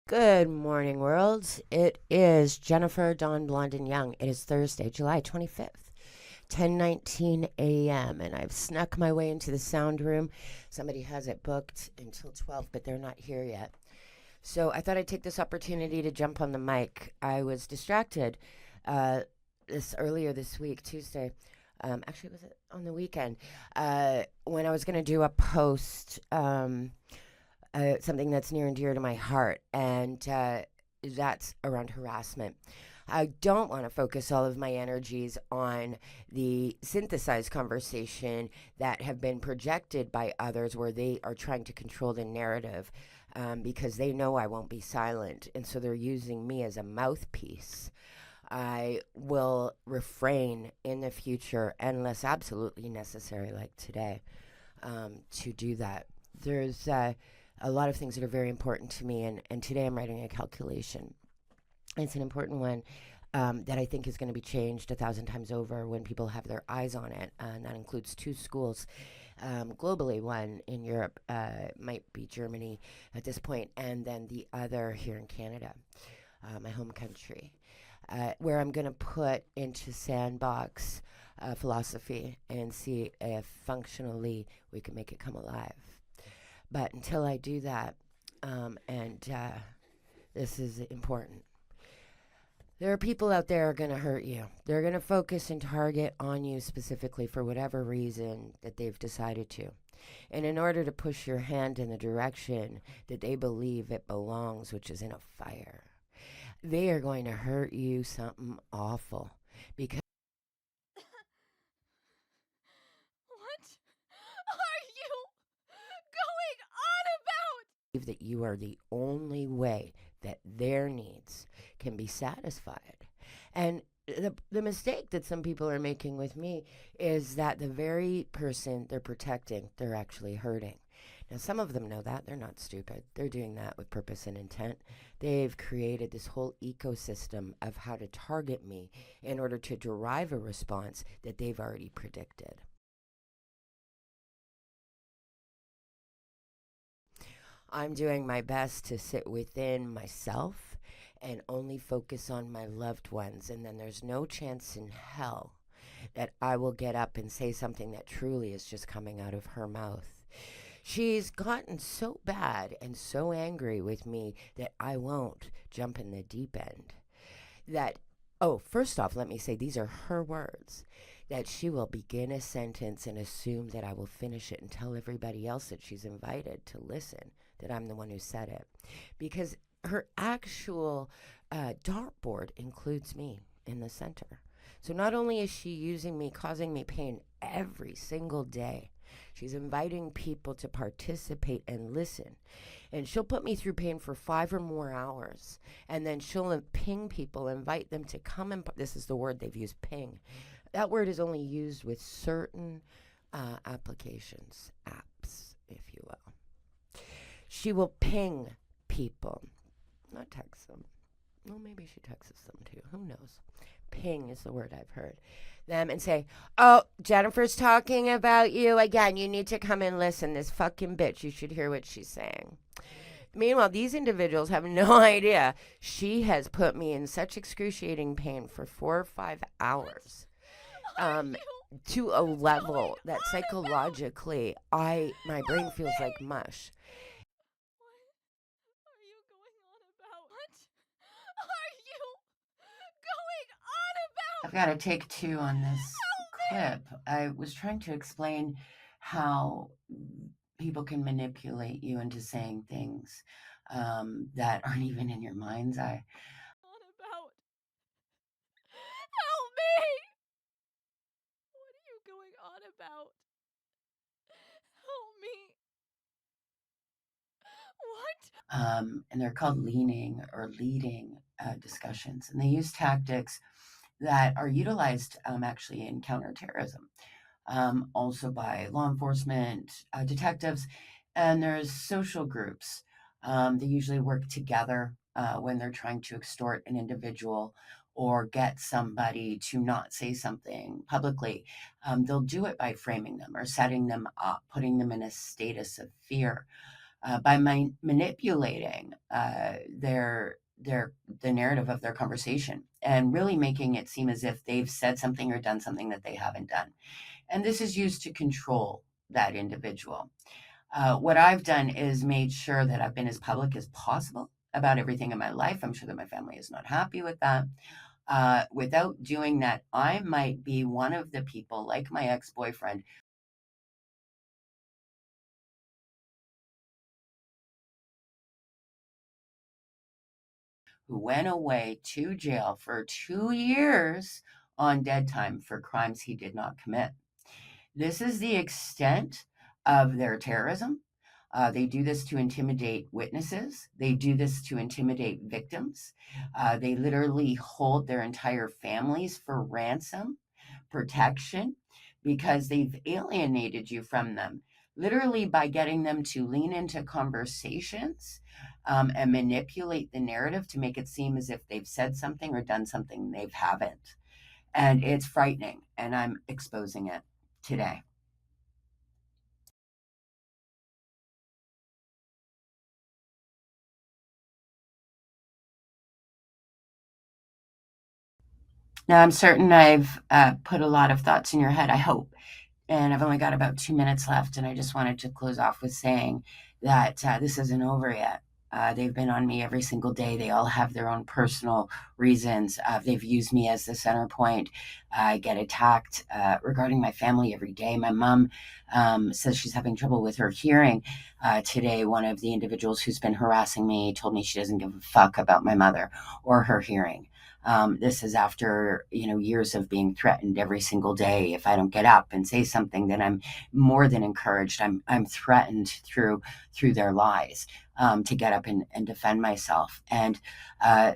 Good morning, world. It is Jennifer Dawn Blonde and Young. It is Thursday, July 25th, 10:19 a.m. and I've snuck my way into the sound room. Somebody has it booked until 12, but they're not here yet. So I thought I'd take this opportunity to jump on the mic. I was distracted uh, this earlier this week, Tuesday. Actually, was it on the weekend? When I was going to do a post. Something that's near and dear to my heart, and that's around harassment. I don't want to focus all of my energies on the synthesized conversation that have been projected by others where they are trying to control the narrative because they know I won't be silent. And so they're using me as a mouthpiece. I will refrain in the future, unless absolutely necessary, like today, to do that. There's a lot of things that are very important to me, and today I'm writing a calculation. It's an important one that I think is going to be changed 1,000 times over when people have their eyes on it, and that includes two schools globally. One in Europe, might be Germany at this point, and then the other here in Canada, my home country, where I'm going to put into sandbox philosophy and see if functionally we can make it come alive. But until I do that, and this is important, there are people out there who are going to hurt you. They're going to focus and target on you specifically for whatever reason that they've decided to. And in order to push your hand in the direction that they believe it belongs, which is in a fire, they are going to hurt you something awful because What are you going on about? that you are the only way that their needs can be satisfied. And the mistake that some people are making with me is that the very person they're protecting, they're actually hurting. Now, some of them know that. They're not stupid. They're doing that with purpose and intent. They've created this whole ecosystem of how to target me in order to derive a response that they've already predicted. I'm doing my best to sit within myself and only focus on my loved ones. And then there's no chance in hell that I will get up and say something that truly is just coming out of her mouth. She's gotten so bad and so angry with me that I won't jump in the deep end. That, oh, first off, let me say these are her words. That she will begin a sentence and assume that I will finish it and tell everybody else that she's invited to listen that I'm the one who said it. Because her actual dartboard includes me in the center. So not only is she using me, causing me pain every single day, she's inviting people to participate and listen. And she'll put me through pain for 5 or more hours. And then she'll ping people, invite them to come and, this is the word they've used, ping. That word is only used with certain applications, apps, if you will. She will ping people, not text them. Well, maybe she texts them too. Who knows? Ping is the word I've heard. Them and say, oh, Jennifer's talking about you again. You need to come and listen. This fucking bitch, you should hear what she's saying. Meanwhile, these individuals have no idea. She has put me in such excruciating pain for 4 or 5 hours. Um, to a level that psychologically my brain feels like mush. What are you going on about? What are you going on I've about? got to take two on this Help clip. I was trying to explain how people can manipulate you into saying things that aren't even in your mind's eye. On about? Help me! What are you going on about? Help me! What? And they're called leaning or leading discussions. And they use tactics that are utilized actually in counterterrorism, also by law enforcement, detectives, and there's social groups. They usually work together when they're trying to extort an individual or get somebody to not say something publicly. They'll do it by framing them or setting them up, putting them in a status of fear. by manipulating the narrative of their conversation and really making it seem as if they've said something or done something that they haven't done. And this is used to control that individual. What I've done is made sure that I've been as public as possible about everything in my life. I'm sure that my family is not happy with that. Without doing that, I might be one of the people, like my ex boyfriend, who went away to jail for 2 years on dead time for crimes he did not commit. This is the extent of their terrorism. They do this to intimidate witnesses. They do this to intimidate victims. They literally hold their entire families for ransom, protection, because they've alienated you from them, literally by getting them to lean into conversations and manipulate the narrative to make it seem as if they've said something or done something they haven't. And it's frightening, and I'm exposing it today. Now, I'm certain I've put a lot of thoughts in your head, I hope. And I've only got about 2 minutes left, and I just wanted to close off with saying that this isn't over yet. They've been on me every single day. They all have their own personal reasons. They've used me as the center point. I get attacked regarding my family every day. My mom says she's having trouble with her hearing. Today, one of the individuals who's been harassing me told me she doesn't give a fuck about my mother or her hearing. This is after years of being threatened every single day. If I don't get up and say something, then I'm more than encouraged. I'm threatened through their lies to get up and defend myself. And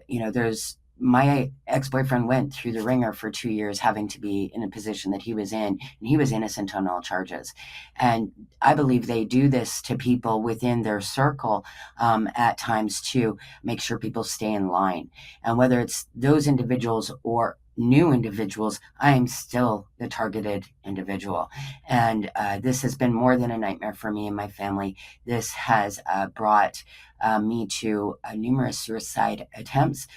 there's my ex-boyfriend went through the ringer for 2 years having to be in a position that he was in, and he was innocent on all charges. And I believe they do this to people within their circle at times to make sure people stay in line. And whether it's those individuals or new individuals, I am still the targeted individual. And this has been more than a nightmare for me and my family. This has brought me to numerous suicide attempts,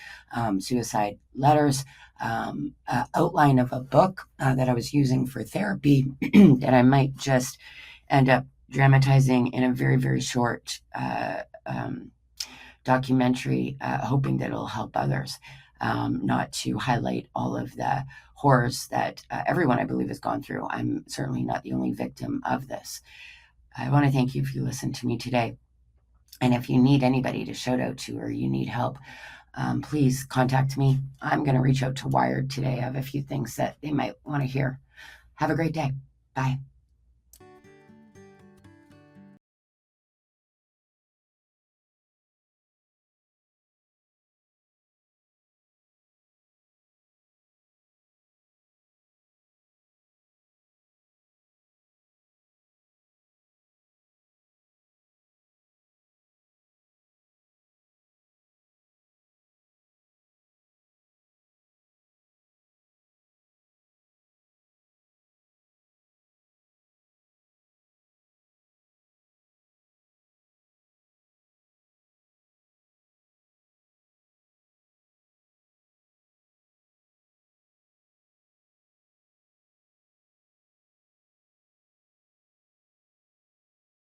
suicide letters, outline of a book that I was using for therapy that I might just end up dramatizing in a very, very short documentary, hoping that it'll help others, not to highlight all of the horrors that everyone, I believe, has gone through. I'm certainly not the only victim of this. I want to thank you if you listened to me today. And if you need anybody to shout out to or you need help, please contact me. I'm going to reach out to Wired today. I have a few things that they might want to hear. Have a great day. Bye.